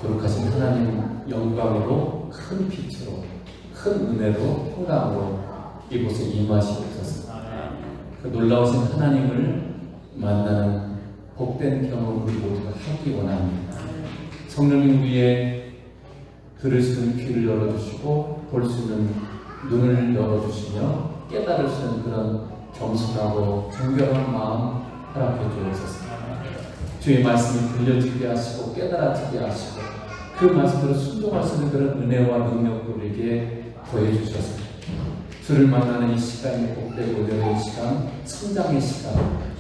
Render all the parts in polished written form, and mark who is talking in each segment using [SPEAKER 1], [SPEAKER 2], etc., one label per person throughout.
[SPEAKER 1] 거룩하신 하나님 영광으로 큰 빛으로 큰 은혜로 평강으로 이곳에 임하시옵소서. 그 놀라우신 하나님을 만나는 복된 경험을 모두가 하기 원합니다. 성령님 위에 들을 수 있는 귀를 열어주시고 볼 수 있는 눈을 열어주시며 깨달을 수 있는 그런 겸손하고 정결한 마음 허락해 주옵소서. 주의 말씀이 들려지게 하시고 깨달아지게 하시고 그 말씀대로 순종할 수 있는 그런 은혜와 능력을 우리에게 더해주셔서 주를 만나는 이 시간이 복되고 은혜의 시간, 성장의 시간,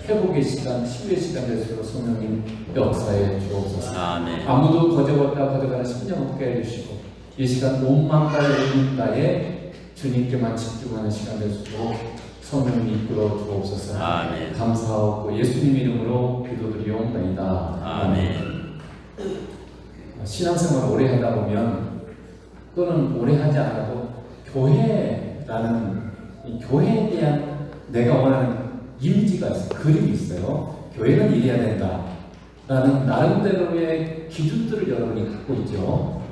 [SPEAKER 1] 회복의 시간, 치유의 시간 될 수 있도록 성령님 역사해 주옵소서.
[SPEAKER 2] 아멘.
[SPEAKER 1] 아무도 거저갔다 거저가는 심령 없게 해주시고 이 시간 온 만가의 은가에 주님께만 집중하는 시간 될 수 있도록 성령님 이끌어 주옵소서.
[SPEAKER 2] 아멘.
[SPEAKER 1] 감사하고 예수님 이름으로 기도드리옵나이다.
[SPEAKER 2] 아멘.
[SPEAKER 1] 신앙생활을 오래 하다 보면 또는 오래 하지 않아도 교회라는 이 교회에 대한 내가 원하는 이미지가 있어요. 그림이 있어요. 교회는 이래야 된다 라는 나름대로의 기준들을 여러분이 갖고 있죠.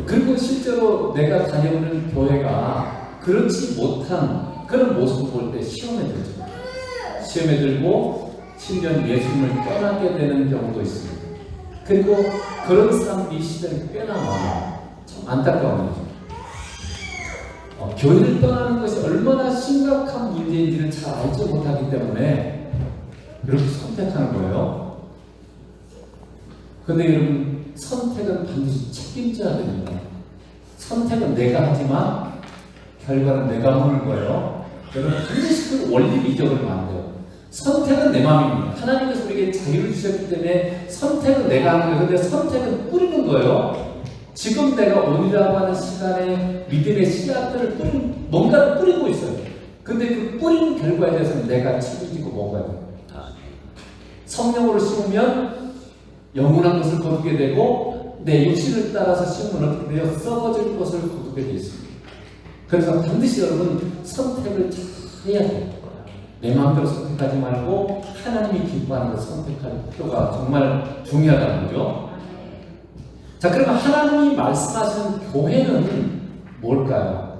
[SPEAKER 1] 그리고 실제로 내가 다녀오는 교회가 그렇지 못한 그런 모습을 볼 때 시험에 들죠. 시험에 들고 심지어 예수님을 떠나게 되는 경우도 있습니다. 그리고 그런 사람들이 이 시대에 꽤나 많아요. 참 안타까운 거죠. 교회를 떠나는 것이 얼마나 심각한 문제인지를 잘 알지 못하기 때문에 이렇게 선택하는 거예요. 그런데 여러분, 선택은 반드시 책임져야 됩니다. 선택은 내가 하지만 결과는 내가 하는 거예요. 여러분, 반드시 그 원리를 잊어버리면 안 돼요. 선택은 내 마음입니다. 하나님께서 우리에게 자유를 주셨기 때문에 선택은 내가 하는 거예요. 그런데 선택은 뿌리는 거예요. 지금 내가 오늘이라고 하는 시간에 믿음의 씨앗들을 뭔가를 뿌리고 있어요. 근데 그 뿌린 결과에 대해서는 내가 책임지고 먹어야 돼요. 성령으로 심으면 영원한 것을 거두게 되고 내 육신을 따라서 심으면 어떻게 돼요? 썩어질 것을 거두게 되어 있습니다. 그래서 반드시 여러분 선택을 잘 해야 돼요. 내 마음대로 선택하지 말고 하나님이 기뻐하는 것을 선택할 필요가 정말 중요하다는 거죠. 자, 그러면 하나님이 말씀하시는 교회는 뭘까요?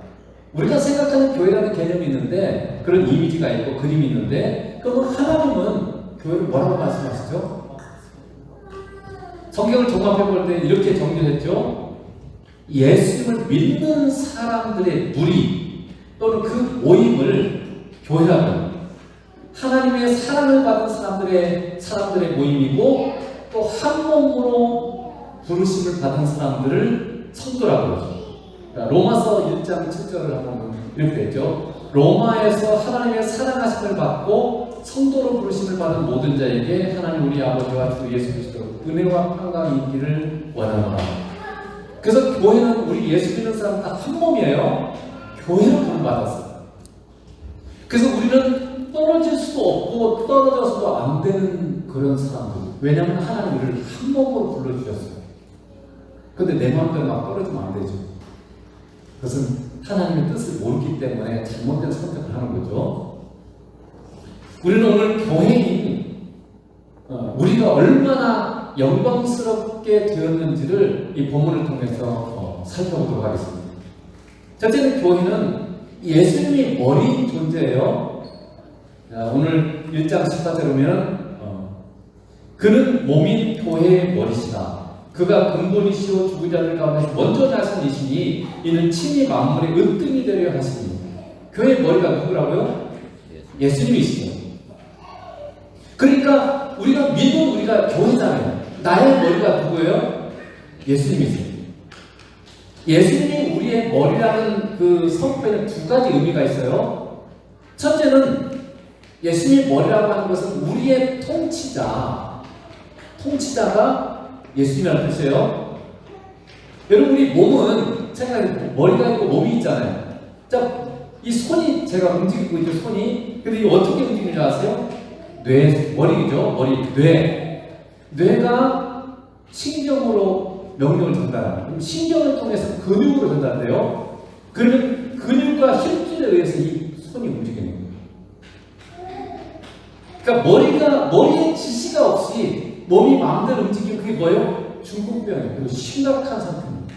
[SPEAKER 1] 우리가 생각하는 교회라는 개념이 있는데 그런 이미지가 있고 그림이 있는데 그럼 하나님은 교회를 뭐라고 말씀하시죠? 성경을 종합해 볼 때 이렇게 정리했죠. 예수님을 믿는 사람들의 무리 또는 그 모임을 교회라고 합니다. 하나님의 사랑을 받은 사람들의 모임이고 또 한 몸으로 부르심을 받은 사람들을 성도라고 하죠. 그러니까 로마서 1장 7절을 한번 이렇게 되죠. 로마에서 하나님의 사랑하심을 받고 성도로 부르심을 받은 모든 자에게 하나님 우리 아버지와 주 예수 그리스도 은혜와 평강이 있기를 원하노라. 그래서 교회는 우리 예수 믿는 사람 다 한 몸이에요. 교회로 부름받았어요. 그래서 우리는 떨어질 수도 없고 떨어져서도 안 되는 그런 사람들. 왜냐하면 하나님 우리를 한 몸으로 불러주셨어요. 근데 내 마음대로 막 떨어지면 안 되죠. 그것은 하나님의 뜻을 모르기 때문에 잘못된 선택을 하는 거죠. 우리는 오늘 교회인 우리가 얼마나 영광스럽게 되었는지를 이 본문을 통해서 살펴보도록 하겠습니다. 첫째는 교회는 예수님이 머리인 존재예요. 오늘 1장 18절에 보면 그는 몸인 교회의 머리시다. 그가 근본이시오 죽은 자들 가운데서 먼저 나신 이시니 이는 친히 만물의 으뜸이 되려 하시니. 교회의 머리가 누구라고요? 예수님이시죠. 그러니까 우리가 믿는 우리가 교회잖아요. 나의 머리가 누구예요? 예수님이세요. 예수님이 우리의 머리라는 그 성표에는 두 가지 의미가 있어요. 첫째는 예수님의 머리라고 하는 것은 우리의 통치자가 예수님이라는 뜻이에요. 여러분, 우리 몸은 생각해 머리가 있고 몸이 있잖아요. 자, 이 손이 제가 움직이고 있죠, 손이. 근데 이게 어떻게 움직이는 줄 아세요? 머리죠. 뇌가 신경으로 명령을 전달합니다. 신경을 통해서 근육으로 전달돼요. 그러면 근육과 힘줄에 의해서 이 손이 움직이는 거예요. 그러니까 머리에 지시가 없이 몸이 마음대로 움직이면 그게 뭐예요? 중풍병이에요. 그리고 심각한 상태입니다.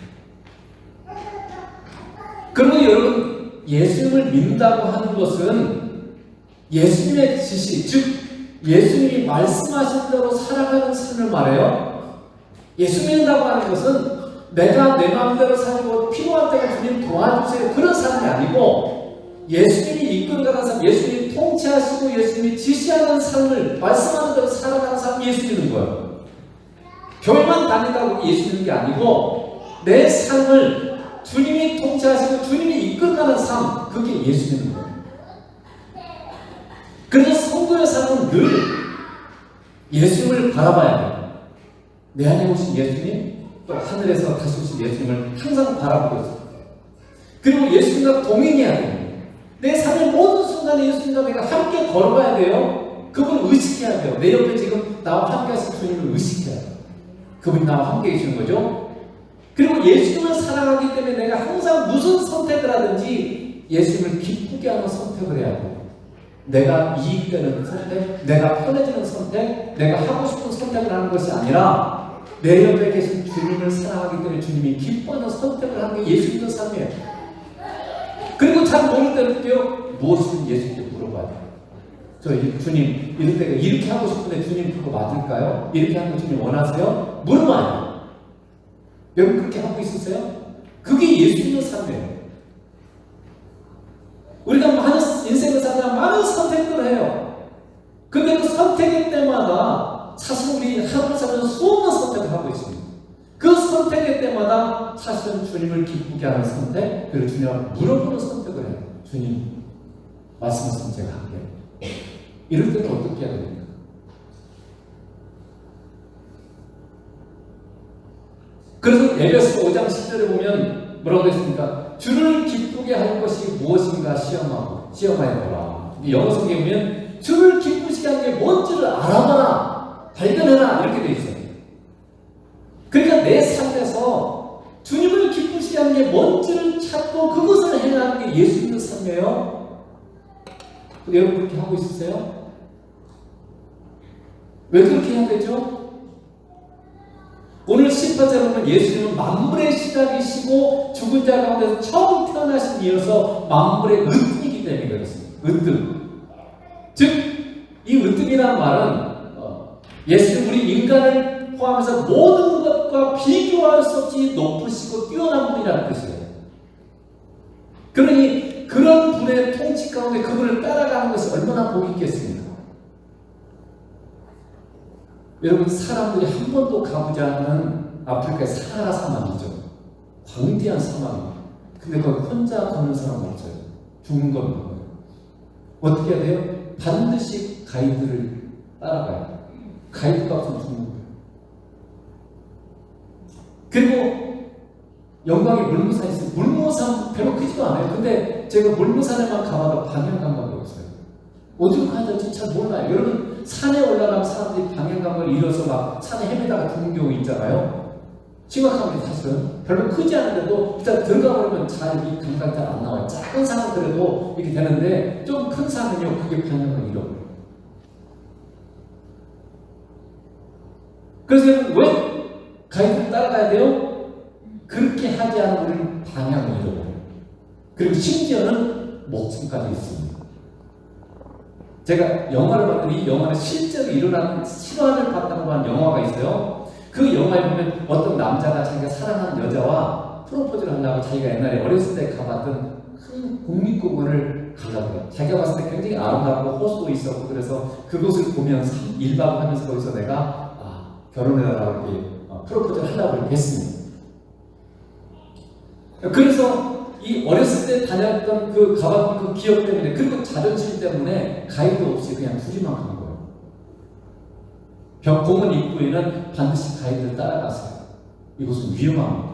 [SPEAKER 1] 그러면 여러분, 예수님을 믿는다고 하는 것은 예수님의 지시, 즉 예수님이 말씀하신 대로 살아가는 삶을 말해요. 예수 믿는다고 하는 것은 내가 내 마음대로 살고 필요한 때가 주님 도와주세요, 그런 삶이 아니고 예수님이 이끌어가는 삶, 예수님이 통치하시고 예수님이 지시하는 삶을 말씀하는 대로 살아가는 삶이 예수 믿는 거예요. 교회만 다닌다고 예수 믿는 게 아니고 내 삶을 주님이 통치하시고 주님이 이끌어가는 삶, 그게 예수 믿는 거예요. 그래서 성도의 삶은 늘 예수님을 바라봐야 돼요. 내 안에 오신 예수님, 또 하늘에서 다시 오신 예수님을 항상 바라보고 있어요. 그리고 예수님과 동행해야 돼요. 내 삶의 모든 순간에 예수님과 내가 함께 걸어가야 돼요. 그분을 의식해야 돼요. 내 옆에 지금 나와 함께 하신 주님을 의식해야 돼요. 그분이 나와 함께 계시는 거죠. 그리고 예수님을 사랑하기 때문에 내가 항상 무슨 선택을 하든지 예수님을 기쁘게 하는 선택을 해야 돼요. 내가 이익되는 선택, 내가 편해지는 선택, 내가 하고 싶은 선택을 하는 것이 아니라 내 옆에 계신 주님을 사랑하기 때문에 주님이 기뻐하는 선택을 하는 게 예수 믿는 삶이에요. 그리고 잘 모를 때는요, 무엇이든 예수님께 물어봐야 돼요. 저 주님, 이럴 때가 이렇게 하고 싶은데 주님 그거 맞을까요? 이렇게 하는 거 주님 원하세요? 물어봐야 돼요. 여러분 그렇게 하고 있으세요? 그게 예수 믿는 삶이에요. 우리가 많은 인생을 살다 많은 선택들을 해요. 근데 그 선택의 때마다 사실 우리 하루를 살면서 수없는 선택을 하고 있습니다. 그 선택의 때마다 사실은 주님을 기쁘게 하는 선택, 그리고 주님한테 물어보는 선택을 해요. 주님, 말씀하시면 제가 할게요. 이럴 때는 어떻게 해야 됩니까? 그래서 에베소 5장 10절에 보면 뭐라고 되어 있습니까? 주를 기쁘게 할 것이 무엇인가 시험하여보라. 영어 성경에 보면 주를 기쁘시게 하는 게 뭔지를 알아봐라, 발견해라, 이렇게 되어 있어요. 그러니까 내 삶에서 주님을 기쁘시게 하는 게 뭔지를 찾고 그것을 행하는 게 예수 믿는 삶이에요. 여러분 그렇게 하고 있으세요? 왜 그렇게 해야 되죠? 오늘 10번째 보면 예수님은 만물의 시작이시고 죽은 자 가운데서 처음 태어나신 이어서 만물의 으뜸이기 때문에 그렇습니다. 으뜸. 즉, 이 으뜸이라는 말은 예수님 우리 인간을 포함해서 모든 것과 비교할 수 없이 높으시고 뛰어난 분이라는 뜻이에요. 그러니 그런 분의 통치 가운데 그분을 따라가는 것이 얼마나 복이 있겠습니까? 여러분, 사람들이 한 번도 가보지 않는 아프리카의 사하라 사막이죠. 광대한 사막입니다. 근데 거기 혼자 걷는 사람은 없어요. 죽는 건 없는 거예요. 어떻게 해야 돼요? 반드시 가이드를 따라가야 돼요. 가이드가 없으면 죽는 거예요. 그리고 영광의 물무산이 있어요. 물무산 별로 크지도 않아요. 근데 제가 물무산에만 가봐도 방향 감각이 없어요. 어디로 가야 될지 잘 몰라요. 여러분, 산에 올라가면 사람들이 방향감을 잃어서 막 산에 헤매다가 죽는 경우 있잖아요. 심각합니다. 사실은 별로 크지 않은데도 일단 들어가 버리면 잘 이 감각이 잘 안 나와요. 작은 산은 그래도 이렇게 되는데 좀 큰 산은요, 그게 방향을 잃어버려요. 그래서 왜 가이드를 따라가야 돼요? 그렇게 하지 않으면 우리는 방향을 잃어버려요. 그리고 심지어는 목숨까지 있습니다. 제가 영화를 봤더니 이 영화는 실제로 일어나는 실화를 바탕으로 한 영화가 있어요. 그 영화에 보면 어떤 남자가 자기가 사랑하는 여자와 프로포즈를 하려고 자기가 옛날에 어렸을 때 가봤던 큰 국립공원을 가려고 해요. 자기가 봤을 때 굉장히 아름답고 호수도 있었고 그래서 그곳을 보면서 1박 하면서 거기서 내가 결혼해달라고 이렇게 프로포즈를 하려고 이렇게 했습니다. 그래서 이 어렸을 때 다녔던 그 가봤던 그 기억 때문에, 그리고 자존심 때문에 가이드 없이 그냥 둘이만 간 거예요. 공원 입구에는 반드시 가이드를 따라갔어요. 이곳은 위험합니다.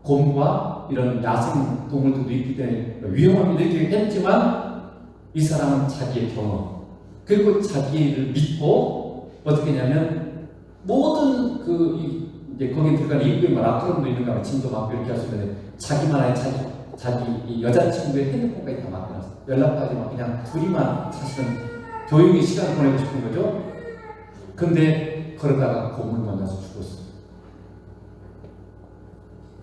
[SPEAKER 1] 곰과 이런 야생 동물들도 있기 때문에 위험합니다. 이렇게 했지만 이 사람은 자기의 경험, 그리고 자기를 믿고 어떻게 했냐면 모든 이제 거기 들어간 입구에 막 라크롬도 있는가 봐, 짐도 막 이렇게 하시는데 자기만의 자기 이 여자친구의 핸드폰까지 다 맡겨놨어요. 연락하지 마. 그냥 둘이만 사실은 조용히 시간 보내고 싶은 거죠. 근데 그러다가 곰을 만나서 죽었어요.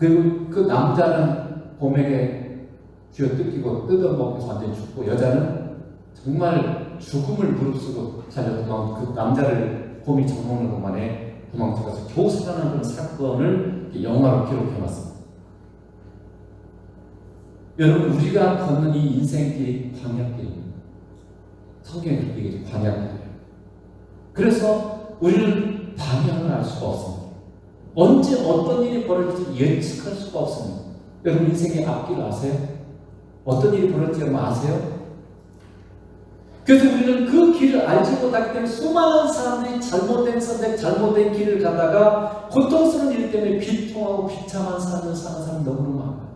[SPEAKER 1] 그리고 그 남자는 곰에게 쥐어뜯기고 뜯어먹혀서 완전히 죽고, 여자는 정말 죽음을 무릅쓰고 살려서 그 남자를 곰이 잡아먹는 동안에 도망쳐가서 겨우 살아난 그런 사건을 영화로 기록해놨습니다. 여러분, 우리가 걷는 이 인생길이 광야길입니다. 성경에 그렇게 얘기해요. 광야길이에요. 그래서 우리는 방향을 알 수가 없습니다. 언제 어떤 일이 벌어질지 예측할 수가 없습니다. 여러분, 인생의 앞길 아세요? 어떤 일이 벌어질지 여러분 아세요? 그래서 우리는 그 길을 알지 못하기 때문에 수많은 사람들이 잘못된 선택, 잘못된 길을 가다가 고통스러운 일 때문에 비통하고 비참한 삶을 사는 사람이 너무너무 많아요.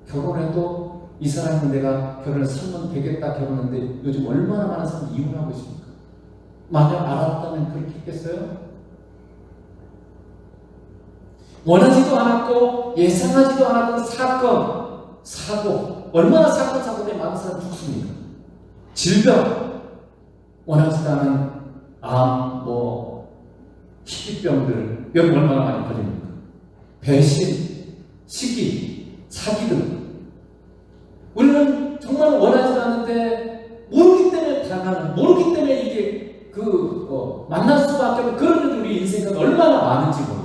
[SPEAKER 1] 결혼해도 이 사람은 내가 결혼을 살면 되겠다 결혼했는데 요즘 얼마나 많은 사람이 이혼하고 있습니까? 만약 알았다면 그렇게 했겠어요? 원하지도 않았고 예상하지도 않았던 사건, 사고, 얼마나 사건, 사고에 많은 사람이 죽습니까? 질병, 원하지도 않은 암, 희귀병들, 여러분 얼마나 많이 걸립니까? 배신, 시기, 사기 등. 우리는 정말 원하지도 않는데 모르기 때문에 당하는, 모르기 때문에 이게 만날 수밖에 없는 그런 우리 인생은 얼마나 많은지 몰라요.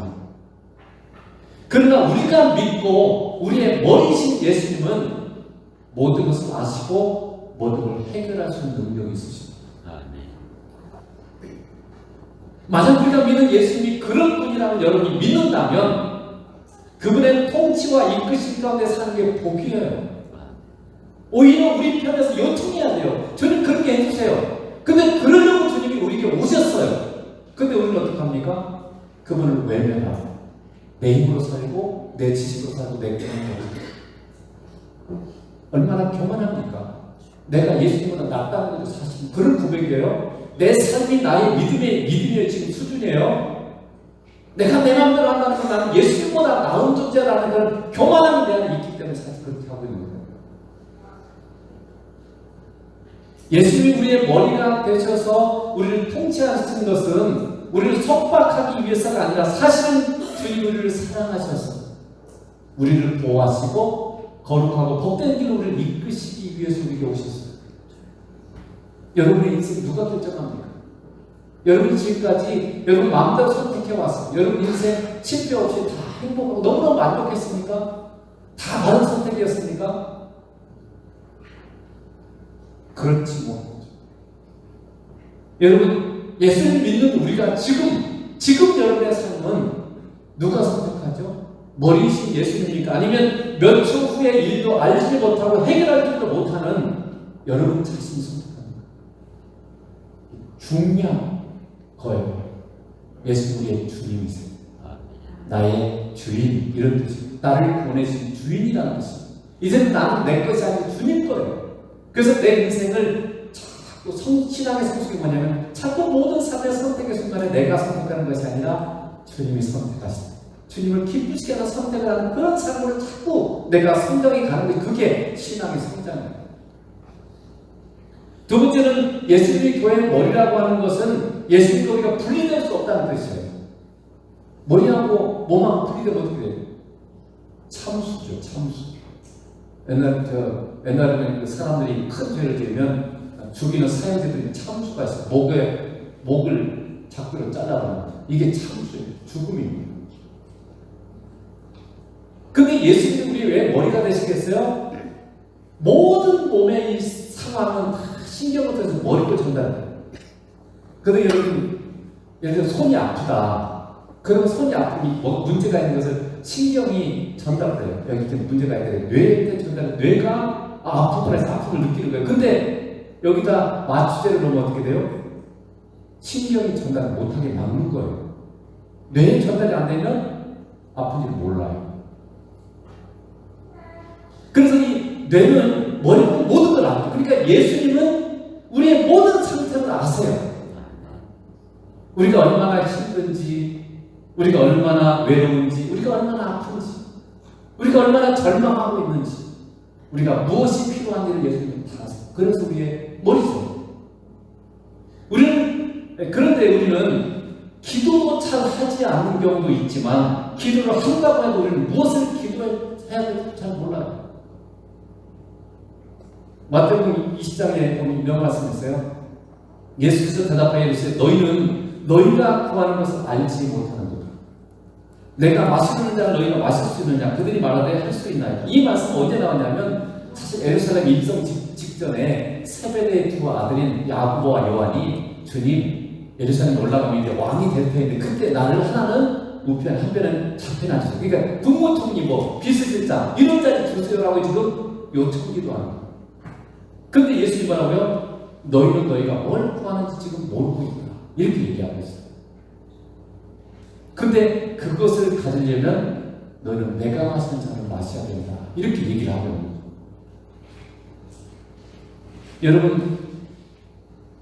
[SPEAKER 1] 그러나 우리가 믿고 우리의 머리이신 예수님은 모든 것을 아시고 모든 걸 해결할 수 있는 능력이 있으십니다. 만약 우리가 믿는 예수님이 그런 분이라고 여러분이 믿는다면 그분의 통치와 이끄심 가운데 사는 게 복이에요. 오히려 우리 편에서 요청해야 돼요. 주님 그렇게 해주세요. 근데 그러려고 주님이 우리에게 오셨어요. 근데 우리는 어떡합니까? 그분을 외면하고 내 힘으로 살고 내 지식으로 살고 내 꿈을 살고. 얼마나 교만합니까? 내가 예수님보다 낫다는 것도 사실 그런 고백이에요. 내 삶이 나의 믿음의 지금 수준이에요. 내가 내 마음대로 한다는 건 나는 예수님보다 나은 존재라는 그런 교만함이 내 안에 있기 때문에 사실 그렇게 하고 있는 거예요. 예수님이 우리의 머리가 되셔서 우리를 통치하시는 것은 우리를 속박하기 위해서가 아니라 사실은 주님 우리를 사랑하셔서 우리를 보호하시고 거룩하고 복된 길로 우리를 이끄시기 위해서 우리에게 오셨어요. 여러분의 인생 누가 결정합니까? 여러분이 지금까지 여러분 마음대로 선택해왔어요. 여러분 인생 실패 없이 다 행복하고 너무너무 만족했습니까? 다 바른 선택이었습니까? 그렇지 못하죠. 여러분, 예수님 믿는 우리가 지금 여러분의 삶은 누가 선택하죠? 머리이신 예수님입니까? 아니면 몇 초 후의 일도 알지 못하고 해결하지도 못하는 여러분 자신이 선택합니까? 중요한 거예요. 예수님 우리의 주님이세요. 나의 주인, 이런 뜻이 나를 보내신 주인이라는 뜻입니다. 이제는 나는 내 것이 아니고 주님 거예요. 그래서 내 인생을 자꾸 신앙의 성숙이 뭐냐면 자꾸 모든 삶의 선택의 순간에 내가 선택하는 것이 아니라 주님이 선택하십니다. 주님을 기쁘시게 하는 선택을 하는 그런 삶으로 자꾸 내가 성장이 가는 게 그게 신앙의 성장이에요. 두 번째는 예수님이 교회의 머리라고 하는 것은 예수님과 우리가 분리될 수 없다는 뜻이에요. 머리하고 몸하고 분리되면 어떻게 돼요? 참수죠, 참수. 옛날에는 그 사람들이 큰 죄를 지으면 죽이는 사형제들이 참수가 있어요. 목을 작두로 잘라버리는 이게 참수예요. 죽음입니다. 근데 예수님이 우리 왜 머리가 되시겠어요? 모든 몸의 이 상황은 다 신경을 통해서 머리로 전달해요. 근데 여러분, 예를 들어 손이 아프다. 그러면 손이 아픔이 문제가 있는 것을 신경이 전달돼요. 여기 문제가 있는데 뇌에 전달해. 뇌가 아프구나 해서 아픔을 느끼는 거예요. 근데 여기다 마취제를 넣으면 어떻게 돼요? 신경이 전달 못하게 막는 거예요. 뇌에 전달이 안 되면 아픈지 몰라요. 그래서 이 뇌는 머리는 모든 걸 알아요. 그러니까 예수님은 우리의 모든 상태를 아세요. 우리가 얼마나 힘든지, 우리가 얼마나 외로운지, 우리가 얼마나 아픈지, 우리가 얼마나 절망하고 있는지, 우리가 무엇이 필요한지를 예수님은 다 아세요. 그래서 우리의 머리죠. 그런데 우리는 기도도 잘 하지 않는 경우도 있지만 기도를 한다고 해도 우리는 무엇을 기도해야 될지 잘 몰라요. 마태복음 20장에 보면 이런 말씀이 있어요. 예수께서 대답하여 이르시되 너희는 너희가 구하는 것을 알지 못하는도다. 내가 마시는 자를 너희가 마실 수 있느냐? 그들이 말하되 할 수 있나이다. 이 말씀은 언제 나왔냐면 사실 예루살렘 입성 직전에 세베대의 두 아들인 야고보와 요한이 주님 예루살렘에 올라가면 이제 왕이 될 텐데 그때 나를 하나는 우편 한편은 좌편에 앉으세요. 그러니까 국무총리 뭐 비서실장 이런 자리 주세요라고 지금 요청기도 하는 거예요. 근데 예수님 뭐라고요? 너희는 너희가 뭘 구하는지 지금 모르고 있구나. 이렇게 얘기하고 있어요. 근데 그것을 가지려면 너희는 내가 마시는 잔을 마셔야 된다. 이렇게 얘기를 하고 있는 거예요. 여러분,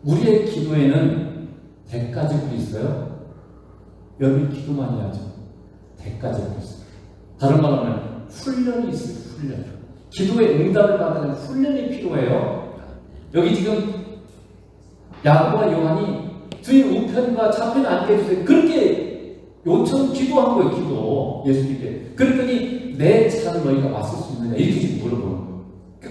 [SPEAKER 1] 우리의 기도에는 대가제국이 있어요. 여러분 기도 많이 하죠. 대가제국이 있어요. 다른 말로 하면 훈련이 있어요. 훈련. 기도의 응답을 받는 훈련이 필요해요. 여기 지금 야고보와 요한이 주의 우편과 좌편에 앉게 해주세요. 그렇게 요청 기도한 거예요. 기도 예수님께. 그랬더니 내 잔을 너희가 마실 수 있느냐 이렇게 지금 물어보는 거예요.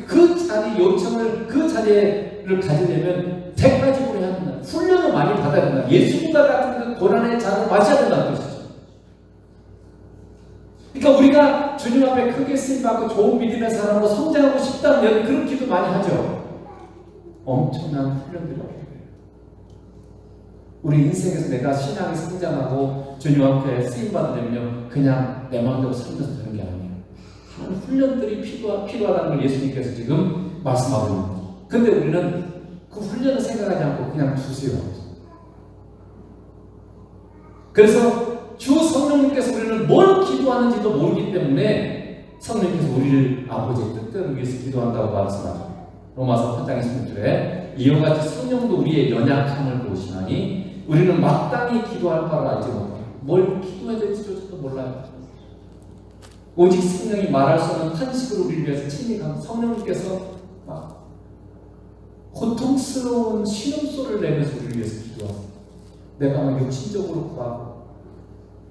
[SPEAKER 1] 그 자리 요청을 그 자리를 가지려면 대가적으로 해야 된다. 훈련을 많이 받아야 된다. 예수님과 같은 그 고난의 잔을 마셔야 된다는 것이죠. 그러니까 우리가 주님 앞에 크게 쓰임받고 좋은 믿음의 사람으로 성장하고 싶다면 그런 기도 많이 하죠. 엄청난 훈련들이 필요해요. 우리 인생에서 내가 신앙이 성장하고 주님 앞에 쓰임받으려면 그냥 내 마음대로 살면서 되는 게 아니에요. 그런 훈련들이 필요하다는 걸 예수님께서 지금 말씀하고 있는 거예요. 근데 우리는 그 훈련을 생각하지 않고 그냥 두세요. 그래서 주 성령님께서 우리는 뭘 기도하는지도 모르기 때문에 성령님께서 우리를 아버지의 뜻대로 위해서 기도한다고 말씀하죠. 로마서 8장 26절에 이와 같이 성령도 우리의 연약함을 보시나니 우리는 마땅히 기도할 바를 알지 못하고 뭘 기도해야 될지조차도 몰라요. 오직 성령이 말할 수 없는 탄식으로 우리를 위해서 친히 성령님께서 막 고통스러운 신음소리를 내면서 우리를 위해서 기도하세요. 내가 막 육신적으로 구하고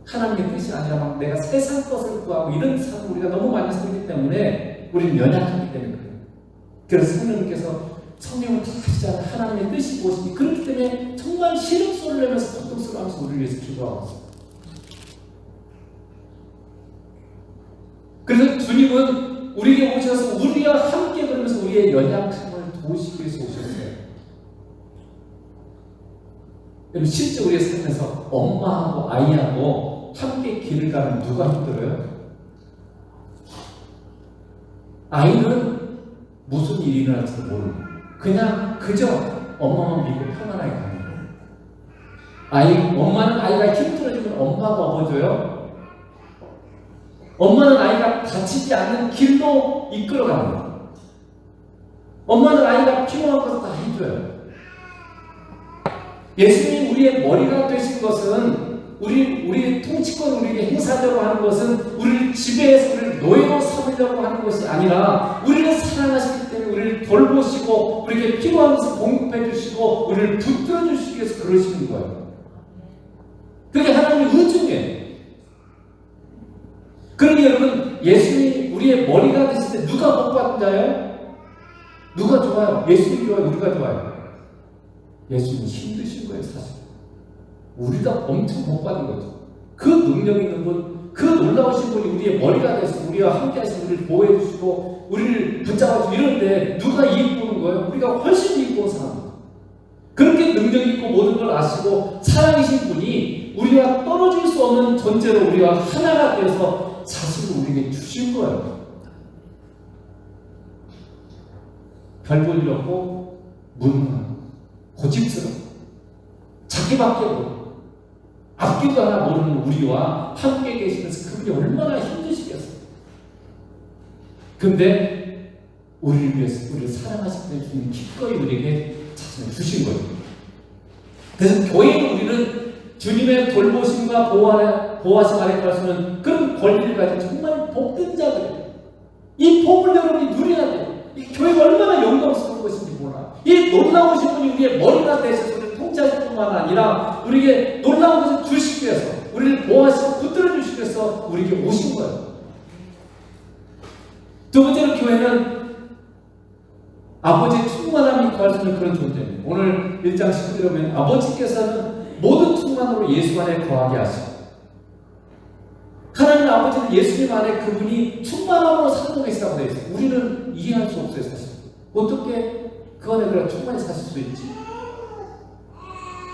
[SPEAKER 1] 하나님의 뜻이 아니라 막 내가 세상 것을 구하고 이런 삶을 우리가 너무 많이 살기 때문에 우리는 연약하기 때문에 그래요. 그래서 성령님께서 성령을 다 하시잖아요. 하나님의 뜻이 무엇인지 그렇기 때문에 정말 신음소리를 내면서 고통스러워하면서 우리를 위해서 기도하고 있어요. 그래서 주님은 우리에게 오셔서 우리와 함께 그러면서 우리의 연약함을 도우시기 위해서 오셨어요. 여러분 실제 우리의 삶에서 엄마하고 아이하고 함께 길을 가면 누가 힘들어요? 아이는 무슨 일이 일어날지도 모르고 그냥 그저 엄마만 믿고 편안하게 가는 거예요. 엄마는 아이가 힘들어지면 엄마가 업어줘요. 엄마는 아이가 다치지 않는 길로 이끌어가는 거예요. 엄마는 아이가 필요한 것을 다 해줘요. 예수님이 우리의 머리가 되신 것은 우리의 통치권을 우리에게 행사하려고 하는 것은 우리를 지배해서 우리를 노예로 삼으려고 하는 것이 아니라 우리를 사랑하시기 때문에 우리를 돌보시고 우리에게 필요한 것을 공급해 주시고 우리를 붙들어 주시기 위해서 그러시는 거예요. 그게 하나님의 의중이에요. 그러니 여러분 예수님이 우리의 머리가 되실 때 누가 복 받은 자예요? 누가 좋아요? 예수님이 좋아요? 우리가 좋아요? 예수님이 힘드신 거예요. 사실 우리가 엄청 복 받은 거죠. 그 능력 있는 분, 그 놀라우신 분이 우리의 머리가 돼서 우리와 함께 하시고 우리를 보호해 주시고 우리를 붙잡아주고 이런데 누가 이익 보는 거예요? 우리가 훨씬 이익 보는 사람. 그렇게 능력 있고 모든 걸 아시고 사랑이신 분이 우리와 떨어질 수 없는 존재로 우리와 하나가 되어서 자신을 우리에게 주신 거예요. 별 볼 일 없고 무능하고 고집스럽고 자기밖에 모르고 앞뒤도 하나 모르는 우리와 함께 계시면서 그분이 얼마나 힘드시겠어요. 근데 우리를 위해서 우리를 사랑하실 때 주님 기꺼이 우리에게 자신을 주신 거예요. 그래서 교회는 우리는 주님의 돌보심과 보호하심 아래 걸수는 그런 권리를 가진 정말 복된 자들이에요. 이 복을 여러분이 누려야 돼요. 이 교회가 얼마나 영광스러운 것인지 몰라요. 이 놀라우신 분이 우리의 머리가 되셔서 우리를 공짜뿐만 아니라 우리에게 놀라운 것을 주시기 위해서, 우리를 보호하시고 붙들어 주시기 위해서 우리에게 오신 거예요. 두 번째로 교회는 아버지의 충만함이 구할 수 있는 그런 존재입니다. 오늘 1장 19절에 보면 아버지께서는 모든 충만으로 예수 안에 거하게 하시고, 하나님 아버지는 예수님 안에 그분이 충만함으로 살고 계시다고 되어 있어요. 우리는 이해할 수 없어요, 사실. 어떻게 그 안에 그런 충만히 사실 수 있지?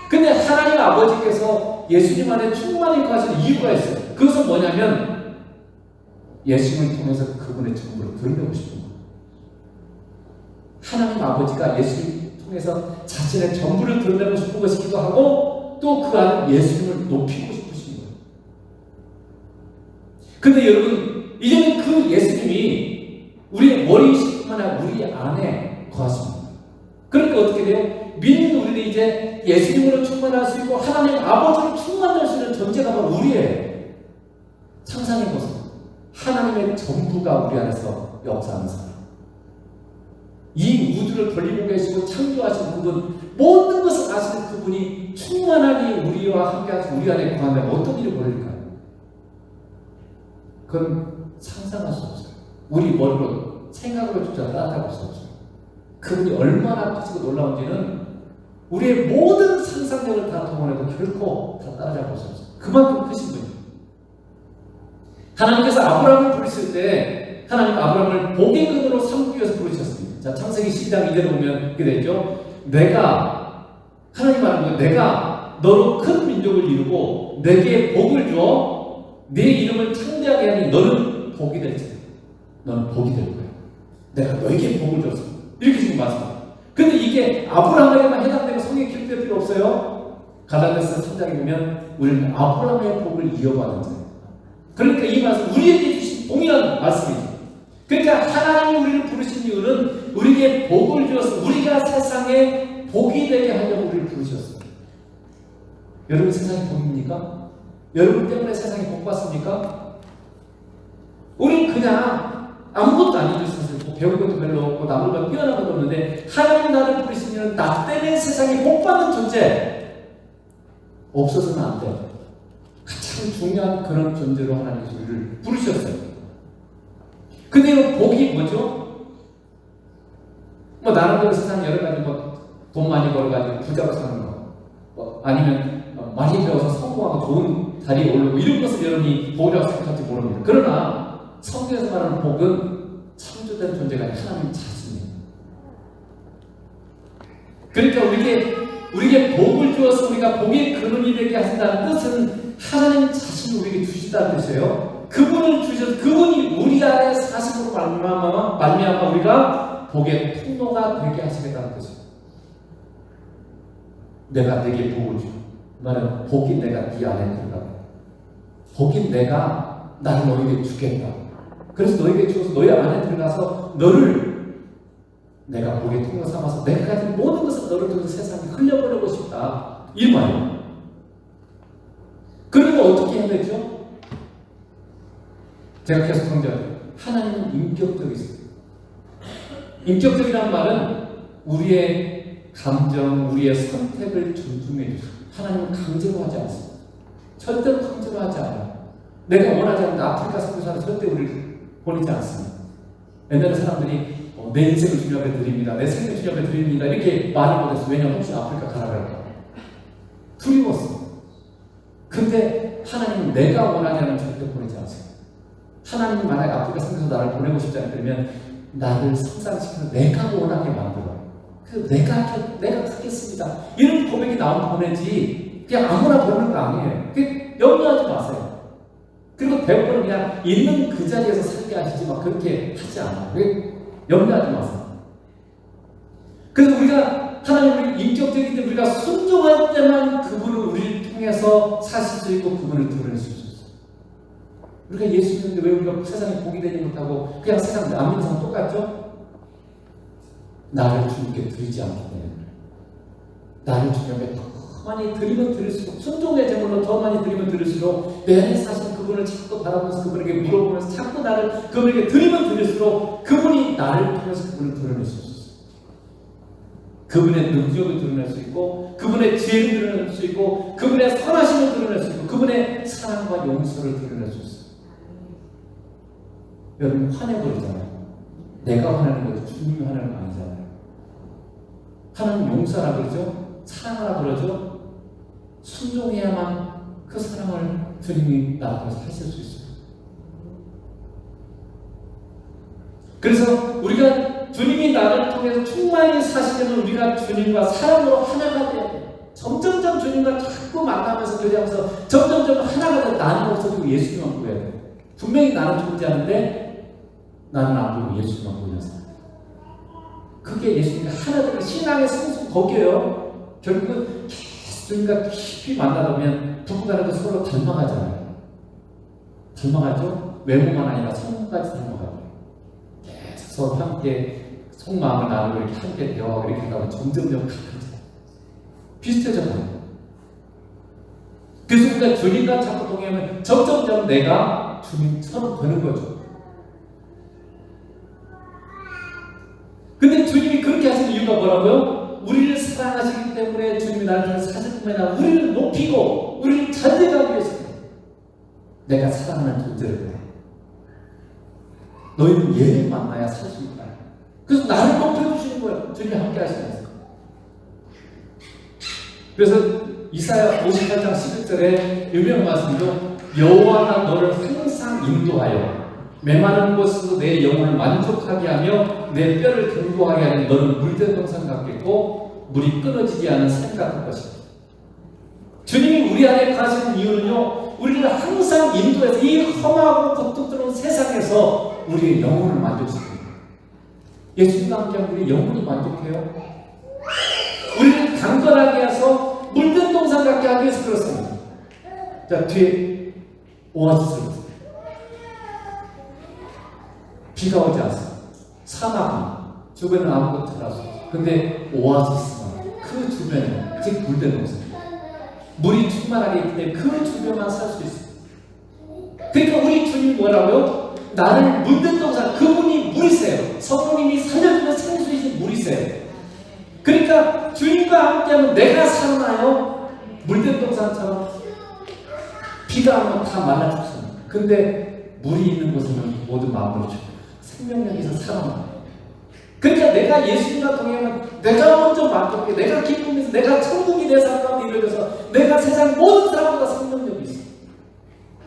[SPEAKER 1] 근데 하나님 아버지께서 예수님 안에 충만히 거하시는 이유가 있어요. 그것은 뭐냐면 예수님을 통해서 그분의 전부를 드러내고 싶은 거예요. 하나님 아버지가 예수님을 통해서 자신의 전부를 드러내고 싶은 것이기도 하고, 또 그 안에 예수님을 높이고 싶으신 거예요. 근데 여러분, 이제는 그 예수님이 우리의 머리이시뿐만 아니라 우리 안에 거하십니다. 그러니까 어떻게 돼요? 믿는 우리는 이제 예수님으로 충만할 수 있고 하나님 아버지로 충만할 수 있는 존재가 바로 우리의 상상의 모습, 하나님의 전부가 우리 안에서 역사하는 사람. 이 우주를 돌리고 계시고 창조하신 그분, 모든 것을 아시는 그분이 충만하니 우리와 함께하시 우리 안에 거하면 어떤 일이 벌어질까요? 그건 상상할 수 없어요. 우리 머리로 생각으로 조차 따라갈 수 없어요. 그분이 얼마나 크시고 놀라운지는 우리의 모든 상상력을 다 동원해도 결코 다 따라잡을 수 없어요. 그만큼 크신 분이에요. 하나님께서 아브라함을 부르실 때 하나님 아브라함을 복의 근으로 삼기 위해서 부르셨습니다. 자, 창세기 12장 이대로 보면 이렇게 되죠. 하나님 말하는 거예요. 내가 너로 큰 민족을 이루고 내게 복을 주어 내 이름을 창대하게 하니 너는 복이 될지. 너는 복이 될 거야. 내가 너에게 복을 줬어. 이렇게 지금 말씀합니다. 근데 이게 아브라함에게만 해당되고 성경에 기록될 필요 없어요. 갈라디아서 3장에 보면 우리는 아브라함의 복을 이어받는 자예요. 그러니까 이 말씀 우리에게 주신 동일한 말씀이죠. 그러니까 하나님이 우리를 부르신 이유는 우리에게 복을 주어서 우리가 세상에 복이 되게 하려고 우리를 부르셨어요. 여러분 세상이 복입니까? 여러분 때문에 세상이 복 받습니까? 우리는 그냥 아무것도 아니죠. 사실 배운 것도 별로 없고 남들보다 뛰어난 것도 없는데 하나님 나를 부르신 이유는 나 때문에 세상이 복 받는 존재 없어서는 안 돼요. 가장 중요한 그런 존재로 하나님께서 우리를 부르셨어요. 근데 이 복이 뭐죠? 뭐 나름대로 세상 여러 가지 돈 많이 벌어가지고 부자로 사는 거, 아니면 많이 배워서 성공하고 좋은 자리에 오르고 이런 것을 여러분이 복이라고 생각할지 모릅니다. 그러나 성경에서 말하는 복은 창조된 존재가 아니라 하나님 자신입니다. 그러니까 우리에게 복을 주어서 우리가 복의 근원이 되게 하신다는 뜻은 하나님 자신이 우리에게 주시다는 뜻이에요. 그분을 주셔서 그분이 우리 안에 사심으로 말미암아 우리가 복의 통로가 되게 하시겠다는 뜻이에요. 내가 내게 복을 주. 나는 복이 내가 네 안에 들어가고 복이 내가 나를 너에게 주겠다. 그래서 너에게 주어서 너희 안에 들어가서 너를 내가 복의 통로 삼아서 내가 가진 모든 것을 너를 통해서 세상에 흘려보내고 싶다. 이 말이에요. 그리고 어떻게 해야 되죠? 제가 계속 강조해요. 하나님은 인격적이세요. 인격적이라는 말은 우리의 감정, 우리의 선택을 존중해 주세요. 하나님은 강제로 하지 않습니다. 절대로 강제로 하지 않아요. 내가 원하지 않는데 아프리카 선교사는 절대 우리를 보내지 않습니다. 옛날에 사람들이 내 인생을 주님께 드립니다. 내 생을 주님께 드립니다. 이렇게 말을 못했어요. 왜냐하면 혹시 아프리카 가라갈까 두려웠어요. 근데 하나님은 내가 원하지 않으면 절대 보내지 않습니다. 하나님이 만약에 아프리카 선교사 나를 보내고 싶지 않다면 나를 상상시켜서 내가 원하게 만들어요. 그래서 내가 하겠습니다. 이런 고백이 나오면 보내지 그냥 아무나 보내는 거 아니에요. 염려하지 마세요. 그리고 대부분 그냥 있는 그 자리에서 살게 하시지 막 그렇게 하지 않아요. 염려하지 마세요. 그래서 우리가 하나님을 인격적인데 우리가 순종할 때만 그분을 우리를 통해서 사실 수 있고 그분을 드러낼 수 있어요. 우리가 예수 믿는데 왜 우리가 세상에 복이 되지 못하고 그냥 세상 남는 사람 똑같죠? 나를 주님께 드리지 않기 때문에 나를 주님께 더 많이 드리면 드릴수록 순종의 제물로 더 많이 드리면 드릴수록 내 안에 사실 그분을 자꾸 바라보면서 그분에게 물어보면서 자꾸 그분에게 드리면 드릴수록 그분이 나를 통해서 그분을 드러낼 수 있어요. 그분의 능력을 드러낼 수 있고 그분의 지혜를 드러낼 수 있고 그분의 선하심을 드러낼 수 있고 그분의 사랑과 용서를 드러낼 수 있어요. 여러분 화내버리잖아요. 내가 화내는 거지 주님이 화내는 거 아니잖아요. 하나님 용서라 그러죠. 사랑하라 그러죠. 순종해야만 그 사랑을 주님이 나타나서 하실 수 있어요. 그래서 우리가 주님이 나를 통해서 충만히 사시려면 우리가 주님과 사랑으로 하나가 돼야 돼요. 점점점 주님과 자꾸 만나면서 교제하면서 점점점 하나가 돼. 나는 없어지고 예수님만 보여야 돼요. 분명히 나는 존재하는데 나는 안 보고 예수님만 보여서 그게 예수님과 하나 되는 신앙의 성숙 거기에요. 결국은 계속 주님과 깊이 만나다 보면 부부간에도 서로 닮아가잖아요. 닮아가죠? 외모만 아니라 성까지 닮아가요. 계속 서로 함께 속마음을 나누고 이렇게 함께 대화하고 이렇게 하다 보면 점점점 가까워져요. 비슷해져가요. 그래서 우리가 주님과 자꾸 동행하면 점점점 내가 주님처럼 되는 거죠. 근데 주님이 그렇게 하시는 이유가 뭐라고요? 우리를 사랑하시기 때문에 주님이 나를 통해서 사실 뿐만 아니라 우리를 높이고 우리를 잘되게 위해서 내가 사랑하는 존재를 해. 너희는 얘를 만나야 살 수 있다. 그래서 나를 높여주시는 거예요. 주님이 함께 하시면서. 그래서 이사야 58장 11절에 유명한 말씀이죠. 여호와가 너를 항상 인도하여 메마른 곳에서 내 영혼을 만족하게 하며 내 뼈를 견고하게 하니 너는 물된 동산 같겠고 물이 끊어지지 않은 샘 같을 것이다. 주님이 우리 안에 가시는 이유는요, 우리를 항상 인도해서 이 험하고 고통스러운 세상에서 우리의 영혼을 만족시킵니다. 예수님과 함께하면 우리 영혼이 만족해요. 우리를 강건하게 해서 물든 동산 같게 하기 위해서 그렇습니다. 자, 뒤에 오아시스를 보세요. 비가 오지 않습니다. 사막, 주변은 아무것도 없어요. 근데 오아시스만 그 주변에 즉 물된 동산, 물이 충만하게 있기 때문에 그 주변만 살 수 있어요. 그러니까 우리 주님이 뭐라고요? 나를 물든 동산, 그분이 물이세요. 성령님이 살려주는 생수이신 물이세요. 그러니까 주님과 함께하면 내가 살아나요. 물된 동산처럼 비가 오면 다 말라 죽습니다. 근데 물이 있는 곳에는 모두 마음으로 죽어요. 생명력에서 살아나요. 그러니까 내가 예수님과 동행하면 내가 먼저 만족해, 내가 기쁨에서 내가 천국이 내 삶 가운데 이루어져서 내가 세상 모든 사람보다 생명력이 있어,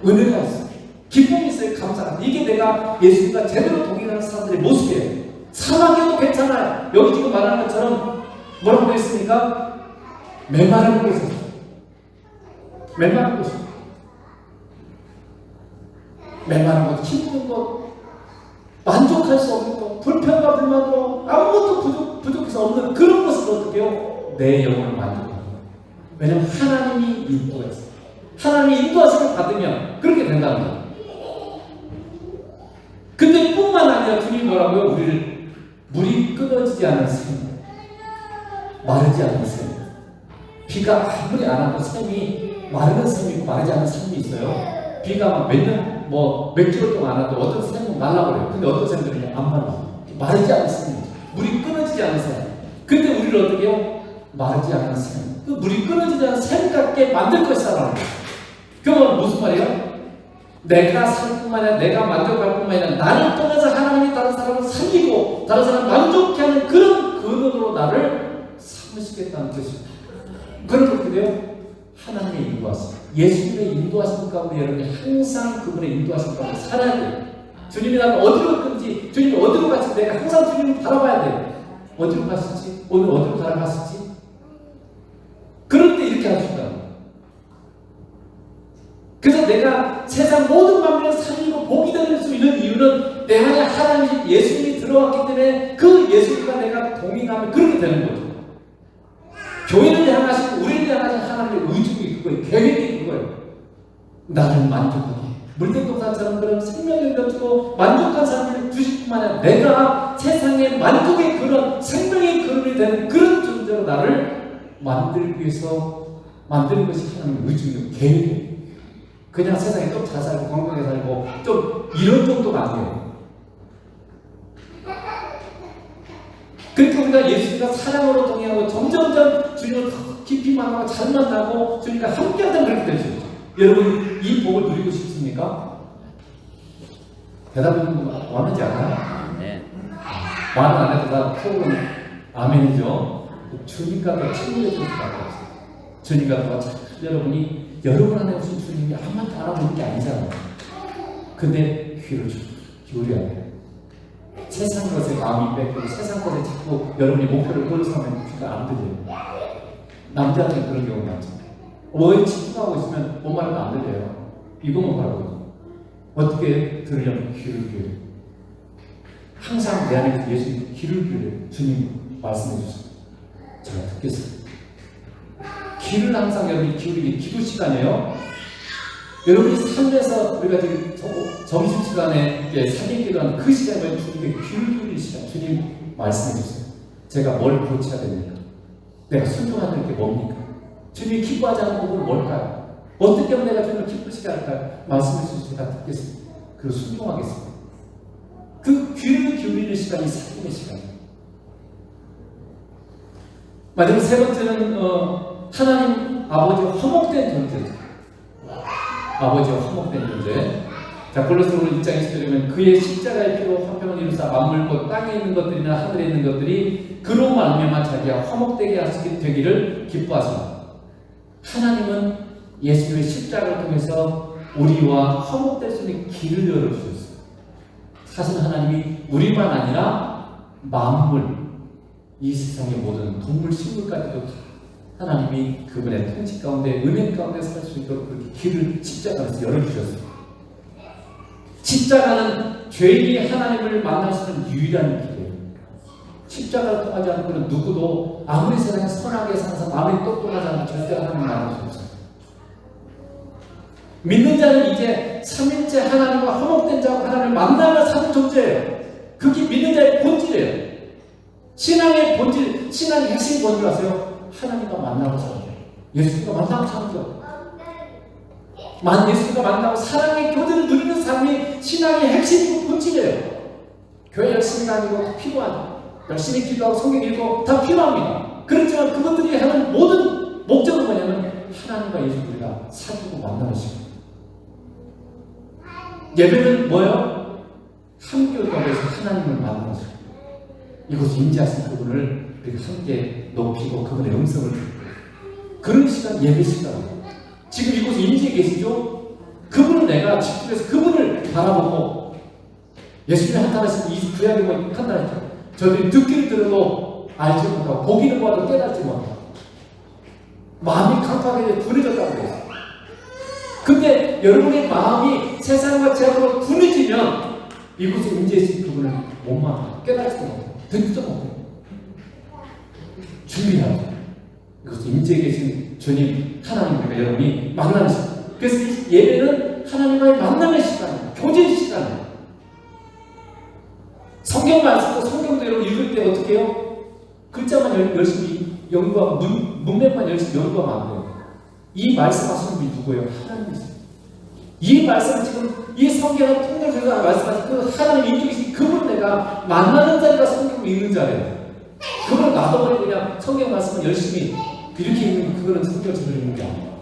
[SPEAKER 1] 은혜가 있어, 기쁨이 있어요, 감사가. 이게 내가 예수님과 제대로 동행하는 사람들의 모습이에요. 사막에도 괜찮아요. 여기 지금 말하는 것처럼 뭐라고 했습니까? 메마른 곳에서, 메마른 곳에서, 메마른 곳, 힘든 곳, 만족할 수 없는 것, 불평과 불만으로 아무것도 부족해서 없는 그런 것을 어떻게 해요? 내 영혼을 만족합니다. 왜냐하면 하나님이 인도했어요. 하나님이 인도하심을 받으면 그렇게 된다는 거예요. 근데 뿐만 아니라 주님이 뭐라고요? 우리를 물이 끊어지지 않은 샘, 마르지 않은 샘, 비가 아무리 안 와도 샘이 마르는 샘이 있고 마르지 않은 샘이 있어요. 비가 몇 년, 몇 개월 동안 안 와도 어떤 샘은 말라버려요. 근데 어떤 샘들은 안 말라. 마르지 않은 샘, 물이 끊어지지 않은 샘. 근데 우리를 어떻게 해요? 마르지 않은 샘. 그 물이 끊어지지 않은 샘 같게 만들 것이다라는 거예요. 그건 무슨 말이에요? 내가 살 뿐만 아니라 내가 만족할 뿐만 아니라 나를 통해서 하나님이 다른 사람을 살리고 다른 사람을 만족케 하는 그런 근원으로 나를 삼으시겠다는 것입니다. 그런 것들이요, 하나님의 인도하심, 예수님의 인도하심 가운데 여러분이 항상 그분의 인도하심 가운데 살아야 돼요. 주님이 나를 어디로 든지, 주님이 어디로 가실지 내가 항상 주님을 바라봐야 돼요. 어디로 가실지, 오늘 어디로 달아갔을지. 그럴 때 이렇게 하신다. 그래서 내가 세상 모든 만민을 살리고 복이 되는 수 있는 이유는 내 안에 하나님 예수님이 들어왔기 때문에 그 예수님과 내가 동행하면 그렇게 되는 거죠. 교회를 향하시고 우리를 향하신 하나님의 의중이 그거예요. 계획이 그거예요. 나를 만족하게, 물된 동산처럼 그런 생명을 주고 만족한 삶을 주실 뿐만 아니라 내가 세상의 만족의 근원, 생명의 근원이 되는 그런 존재로 나를 만들기 위해서 만드는 것이 하나님의 의중이고 계획이에요. 그냥 세상에 좀 잘 살고 건강하게 살고 좀 이런 정도가 아니에요. 그러니까 우리가 예수님과 사랑으로 동행하고 점점점 주님을 더 깊이 깊이 만나고 잘 만나고 주님과 함께하다 그렇게 될 수 있죠. 여러분 이 복을 누리고 싶습니까? 대답은 원하지 않아요?
[SPEAKER 2] 네.
[SPEAKER 1] 말은 안 해도 다 속은 아멘이죠. 주님과 더 친밀해질 수밖에 없어요. 주님과 더 여러분이 여러분 안에 오신 주님이 아무것도 알아보는 게 아니잖아요. 근데 귀를 기울여야 돼요. 세상 것에 마음이 뺏기고 세상 것에 자꾸 여러분이 목표를 걸어서면 귀가 안 들려요. 남자들은 그런 경우 많죠. 뭐에 집중하고 있으면 뭔 말도 안 들려요. 이거만 바라거든요. 어떻게 들으려면 귀를 기울여요. 항상 내 안에 예수님 귀를 기울여요. 주님 말씀해 주세요. 제가 듣겠습니다. 귀를 항상 여러분이 기울이기 기도 시간이에요. 여러분이 삶에서 우리가 지금 점심시간에 사진 기도하는 그 시간에 주님께 귀를 기울이는 시간. 주님 말씀해 주세요. 제가 뭘 고쳐야 됩니까? 내가 순종하는 게 뭡니까? 주님이 기뻐하지 않는 부분은 뭘까요? 어떻게 하면 내가 주님을 기쁘시게 할까요? 말씀해 주시면 제가 듣겠습니다. 그리고 순종하겠습니다. 그 귀를 기울이는 시간이 사귐의 시간이에요. 마지막 세 번째는 하나님 아버지와 화목된 존재. 아버지와 화목된 존재. 자, 골로새서 1장 20절에 보면 그의 십자가의 피로 화평을 이루사 만물 곧 땅에 있는 것들이나 하늘에 있는 것들이 그로 말미암아 자기와 화목되게 하시게 되기를 기뻐하시라. 하나님은 예수님의 십자가를 통해서 우리와 화목될 수 있는 길을 열어주셨어요. 사실 하나님이 우리만 아니라 만물, 이 세상의 모든 동물, 식물까지도 하나님이 그분의 통치 가운데, 은혜 가운데 살 수 있도록 그렇게 길을 십자가에서 열어주셨어요. 십자가는 죄인이 하나님을 만날 수 있는 유일한 길이에요. 십자가를 통하지 않는 분은 누구도 아무리 세상에 선하게 사서 아무리 똑똑하지 않아도 절대 하나님을 만날 수 없어요. 믿는 자는 이제 삼일째 하나님과 화목된 자와 하나님을 만나며 사는 존재예요. 그게 믿는 자의 본질이에요. 신앙의 본질, 신앙의 핵심이 뭔지 아세요? 하나님과 만나고 사는 거예요. 예수님과 만나고 사는 거예요. 예수님과 만나고 사랑의 교제를 누리는 삶이 신앙의 핵심이고 본질이에요. 교회 열심히 다니고 필요하죠. 열심히 기도하고 성경 읽고 다 필요합니다. 그렇지만 그것들이 하는 모든 목적은 뭐냐면 하나님과 예수 우리가 사귀고 만나는 시간. 예배는 뭐예요? 함께 가면서 하나님을 만나는 시간. 이곳에 임재하신 그분을 우리가 함께 높이고 그분의 음성을 듣고 그런 시간 예배 시간이에요. 지금 이곳에 임재해 계시죠? 그분은 내가 집중해서 그분을 바라보고 예수님이 한탄하신 이 구약에 보면 한탄했죠. 저들이 듣기를 들어도 알지 못하고 보기는 봐도 깨닫지 못하고 마음이 강팍하게 둔해졌다고 그랬어요. 근데 여러분의 마음이 세상과 죄악으로 둔해지면 이곳에 임재하신 그분을 못 만나요. 깨닫지도 못해요. 듣지도 못해요. 준비하죠. 이곳에 임재해 계신 주님 하나님 우리가 여러분이 만나는 시간. 그래서 이 예배는 하나님과의 만남의 시간이에요. 교제의 시간이에요. 성경 말씀도 성경도 여러분 읽을 때 어떻게 해요? 글자만 열심히 연구하고 문맥만 열심히 연구하면 안 돼요. 이 말씀하시는 분이 누구예요? 하나님이세요. 이 말씀을 지금 이 성경을 통독해서 말씀하신 그 하나님 인격이신 그분을 내가 만나는 자리가 성경을 읽는 자리예요. 그걸 놔둬버리고 그냥 성경 말씀을 열심히 이렇게 읽는 그거는 성경을 제대로 읽는 게 아니에요.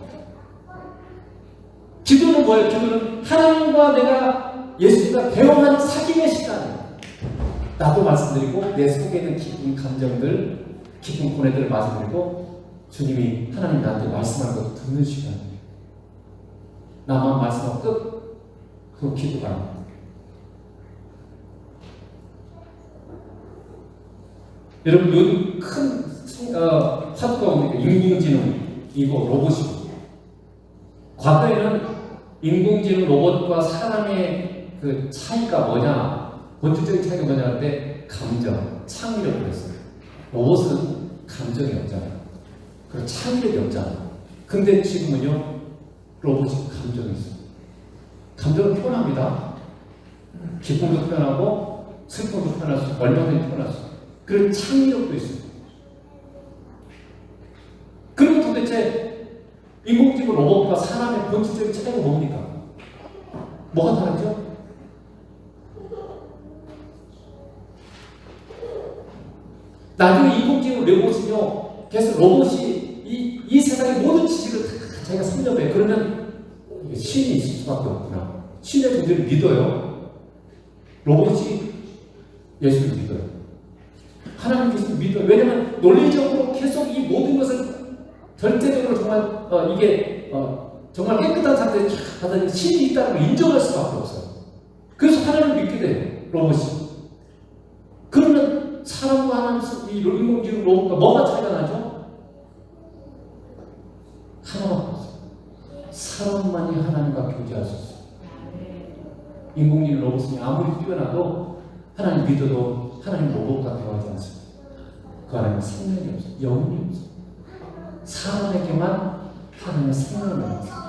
[SPEAKER 1] 기도는 뭐예요? 기도는 하나님과 내가 예수님과 대화하는 사귐의 시간이에요. 나도 말씀드리고 내 속에 있는 기쁜 감정들, 기쁜 고뇌들을 말씀드리고 주님이 하나님 나한테 말씀하는 것을 듣는 시간이에요. 나만 말씀하고 끝. 그거 기도가 아니에요. 여러분 요즘 큰 화두가 뭡니까? 인공지능이고 로봇이고. 과거에는 인공지능 로봇과 사람의 그 차이가 뭐냐, 본질적인 차이가 뭐냐 할 때 감정, 창의력을 했어요. 로봇은 감정이 없잖아요. 그리고 창의력이 없잖아요. 근데 지금은요, 로봇이 감정이 있어요. 감정을 표현합니다. 기쁨도 표현하고 슬픔도 표현할 수 있고 얼마든지 표현할 수 있고 그리고 창의력도 있어요. 그리고 도대체 인공지능 로봇과 사람의 본질적인 차이가 뭡니까? 뭐가 다르죠? 나중에 인공지능 로봇은요, 계속 로봇이 이 자기가 선접해. 그러면 신이 있을 수밖에 없구나. 신의 존재를 믿어요. 로봇이 예수를 믿어요. 하나님 계시를 믿어요. 왜냐하면 논리적으로 계속 이 모든 것을 절대적으로 정말 이게 정말 깨끗한 상태에 하더니 신이 있다는 걸 인정할 수밖에 없어요. 그래서 하나님을 믿게 돼요. 로봇이. 그러면 사람과 하나님 이 인공지능 로봇과 뭐가 차이가 나죠? 하나밖에 없어요. 사람만이 하나님과 교제할 수 있어요. 인공지능 로봇이 아무리 뛰어나도 하나님 믿어도 하나님 로봇과 대화하지 않습니다. 그 안에는 생명이 없어요. 영혼이 없어요. 사람에게만 하나님의 생명을 받았어요.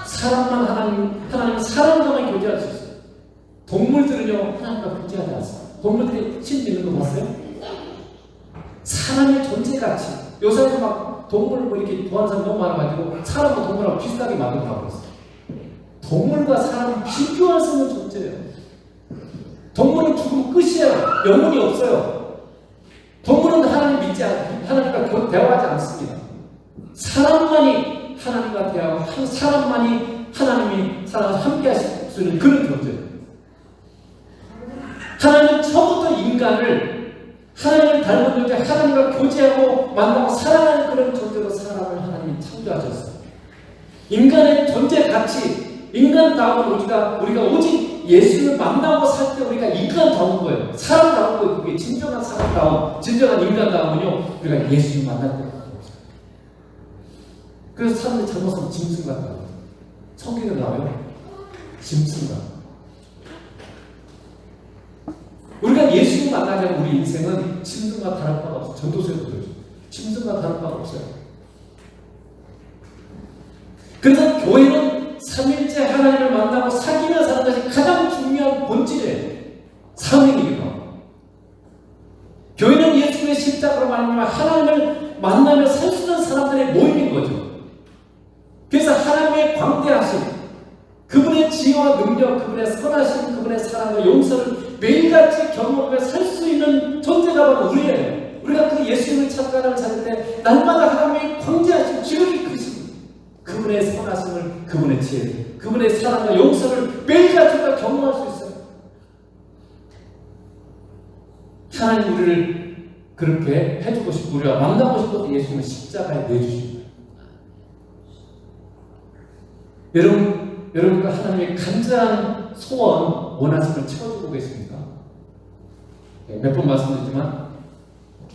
[SPEAKER 1] 사람만 하나님 사람과만 교제할 수 있어요. 동물들은요 하나님과 교제하지 않습니다. 동물들이 신 믿는 거 봤어요? 사람의 존재가치. 요새는 막 동물 뭐 이렇게 좋아하는 사람 너무 많아가지고 사람과 동물하고 비슷하게 만들어가고 있어요. 동물과 사람은 비교할 수 없는 존재예요. 동물은 죽으면 끝이에요. 영혼이 없어요. 동물은 하나님 믿지 않고 하나님과 대화하지 않습니다. 사람만이 하나님과 대화하고 사람만이 하나님이 사람과 함께 하실 수 있는 그런 존재예요. 하나님은 처음부터 인간을 하나님을 닮은 존재, 하나님과 교제하고 만나고 사랑하는 그런 존재로 사람을 하나님이 창조하셨어요. 인간의 존재 가치, 인간다운 우리가 오직 예수를 만나고 살 때 우리가 인간다운 거예요. 사람다운 거예요. 그게 진정한 사람다운, 진정한 인간다움은요, 우리가 예수를 만날 때 그래서 사람들이 잘못하면 짐승 같다고. 성경에 나와요. 짐승 같다. 우리가 예수를 만나지 않은 우리 인생은 짐승과 다를 바가 없어요. 전도서에도 그러죠. 짐승과 다를 바가 없어요. 그래서 교회는 삼일째 하나님을 만나고 사귀며 사는 것이 가장 중요한 본질이에요. 사명이기도 하고. 교회는 예수의 십자가로 말미암아 하나님을 만나며 살 수 있는 사람들의 모임인 거죠. 그래서 하나님의 광대하심, 그분의 지혜와 능력, 그분의 선하심, 그분의 사랑과 용서를 매일같이 경험하며 살 수 있는 존재가 바로 우리예요. 우리가 그 예수님을 찾아가는 찾을 때 날마다 하나님의 광대하심, 지극히 크신 그분의 선하심을, 그분의 지혜, 그분의 사랑과 용서를 매일같이 우리가 경험할 수 있어요. 하나님 우리를 그렇게 해주고 싶고 우리가 만나고 싶어도 예수님을 십자가에 내주십니다. 여러분과 하나님의 간절한 소원, 원하심을 채워주고 계십니까? 몇 번 말씀드리지만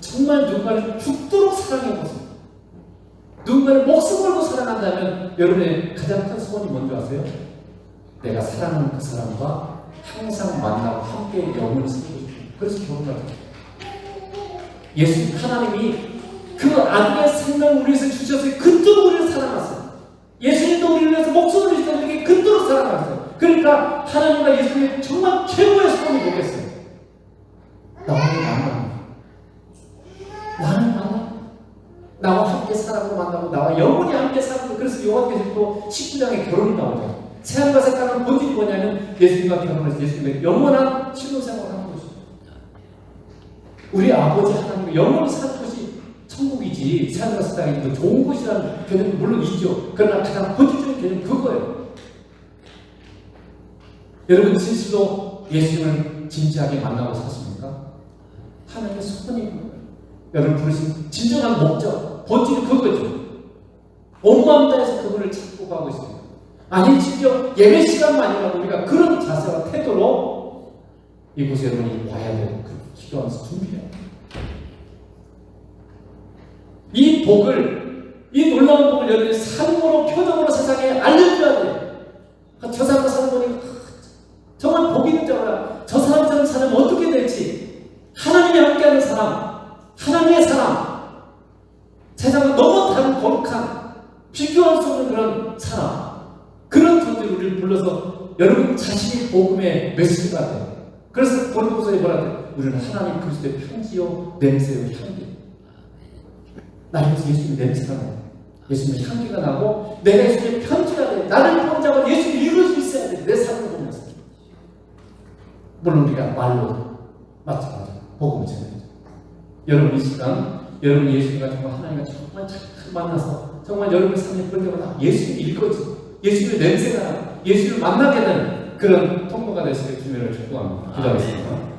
[SPEAKER 1] 정말 누군가를 죽도록 사랑해보세요. 누군가를 목숨 걸고 사랑한다면 여러분의 가장 큰 소원이 뭔지 아세요? 내가 사랑하는 그 사람과 항상 만나고 함께 영혼을 살고 싶어요. 그래서 결혼하죠. 예수 하나님이 그 아들의 생명을 우리에서 주셔서 그토록 우리를 사랑하세요. 예수님도 우리를 위해서 목숨을 주시다 이렇게 그토록 사랑하세요. 그러니까 하나님과 예수님의 정말 최고의 소원이 뭐겠어요? 나와의 만남. 나를 만나. 나와 함께 사랑으로 만나고 나와 영원히 함께 살고. 그래서 요한계시록 19장에 결혼이 나오죠. 새하늘과 새 땅은 본질이 뭐냐면 예수님과 결혼해서 예수님의 영원한 신혼생활을 하는 것이죠. 우리 아버지 하나님과 영원히 사는 것이 천국이지 새하늘과 새 땅이 더 좋은 곳이라는 개념도 물론 있죠. 그러나 가장 본질적인 개념은 그거예요. 여러분 진실로 예수님을 진지하게 만나고 사십니까? 하나님의 소원이 그거예요. 여러분 부르신 진정한 목적, 본질이 그거죠. 온 마음 다해서 그분을 찾고 가고 있습니다. 아니 심지어 예배 시간만이라도 우리가 그런 자세와 태도로 이곳에 여러분이 와야 되고 기도하면서 준비해야 돼요. 이 복을, 이 놀라운 복을 여러분이 삶으로, 표정으로 세상에 알려줘야 돼요. 저 사람 사는 거니 정말 복 있는 줄 알아. 저 사람처럼 살면 어떻게 될지. 하나님이 함께하는 사람, 하나님의 사람, 세상과 너무 다른 거룩한, 비교할 수 없는 그런 사람, 그런 존재를 우리를 불러서 여러분 자신이 복음의 메시지가 돼요. 그래서 고린도서에 뭐라 그래요? 우리는 하나님 그리스도의 편지요, 냄새요, 향기. 나에게서 예수님의 냄새가 나요. 예수님의 향기가 나고 내가 예수님의 편지가 돼. 나를 본자고 예수님을 이룰 수 있어야 돼. 내 삶을 보면서. 물론 우리가 말로 마찬가지로 복음을 전해야죠. 여러분 이 시간 여러분 예수님과 정말 하나님과 정말 잘 만나서 정말 여러분 삶에 그럴 때마다 예수님이 일거지, 예수님의 냄새가 나, 예수님을 만나게 되는 그런 통로가 되시길 주님을 축복합니다. 기도하겠습니다.